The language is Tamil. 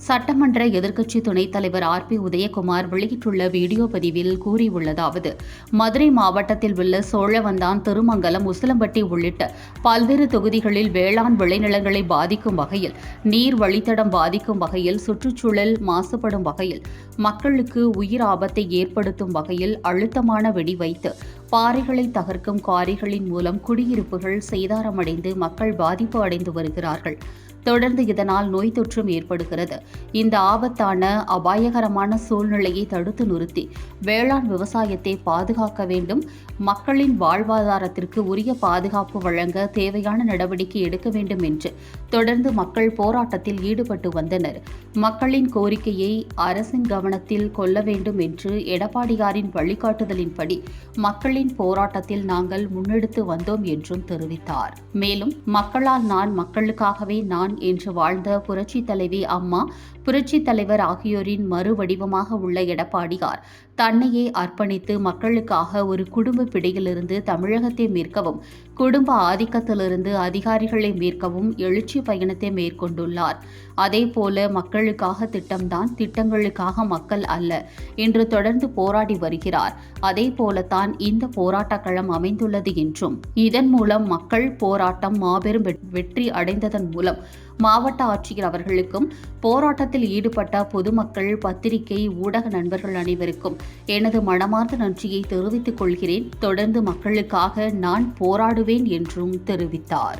சட்டமன்ற எதிர்க்கட்சி துணைத் தலைவர் ஆர்.பி. உதயகுமார் வெளியிட்டுள்ள வீடியோ பதிவில் கூறியுள்ளதாவது: மதுரை மாவட்டத்தில் உள்ள சோழவந்தான், திருமங்கலம், உசிலம்பட்டி உள்ளிட்ட பல்வேறு தொகுதிகளில் வேளாண் விளைநிலங்களை பாதிக்கும் வகையில், நீர் வழித்தடம் பாதிக்கும் வகையில், சுற்றுச்சூழல் மாசுபடும் வகையில், மக்களுக்கு உயிர் ஆபத்தை ஏற்படுத்தும் வகையில் அழுத்தமான வெடி வைத்து பாறைகளை தகர்க்கும் குவாரிகளின் மூலம் குடியிருப்புகள் சேதாரமடைந்து மக்கள் பாதிப்பு அடைந்து வருகிறார்கள். தொடர்ந்து இதனால் நோய் தொற்றும் ஏற்படுகிறது. இந்த ஆபத்தான அபாயகரமான சூழ்நிலையை தடுத்து நிறுத்தி வேளாண் விவசாயத்தை பாதுகாக்க வேண்டும். மக்களின் வாழ்வாதாரத்திற்கு உரிய பாதுகாப்பு வழங்க தேவையான நடவடிக்கை எடுக்க வேண்டும் என்று தொடர்ந்து மக்கள் போராட்டத்தில் ஈடுபட்டு வந்தனர். மக்களின் கோரிக்கையை அரசின் கவனத்தில் கொள்ள வேண்டும் என்று எடப்பாடியாரின் வழிகாட்டுதலின்படி மக்களின் போராட்டத்தில் நாங்கள் முன்னெடுத்து வந்தோம் என்றும் தெரிவித்தார். மேலும் மக்களால் நான், மக்களுக்காகவே நான் என்று வாழ்ந்த புரட்சித் தலைவி அம்மா, புரட்சித் தலைவர் ஆகியோரின் மறுவடிவமாக உள்ள எடப்பாடியார் தன்னையே அர்ப்பணித்து மக்களுக்காக ஒரு குடும்ப பிடியிலிருந்து தமிழகத்தை மீட்கவும், குடும்ப ஆதிக்கத்திலிருந்து அதிகாரிகளை மீட்கவும் எழுச்சி பயணத்தை மேற்கொண்டுள்ளார். அதேபோல மக்களுக்காக திட்டம்தான், திட்டங்களுக்காக மக்கள் அல்ல என்று தொடர்ந்து போராடி வருகிறார். அதேபோலத்தான் இந்த போராட்டக் களம் அமைந்துள்ளது என்றும், இதன் மூலம் மக்கள் போராட்டம் மாபெரும் வெற்றி அடைந்ததன் மூலம் மாவட்ட ஆட்சியர் அவர்களுக்கும், போராட்டத்தில் ஈடுபட்ட பொதுமக்கள், பத்திரிகை, ஊடக நண்பர்கள் அனைவருக்கும் எனது மனமார்ந்த நன்றியை தெரிவித்துக் கொள்கிறேன். தொடர்ந்து மக்களுக்காக நான் போராடுவேன் என்றும் தெரிவித்தார்.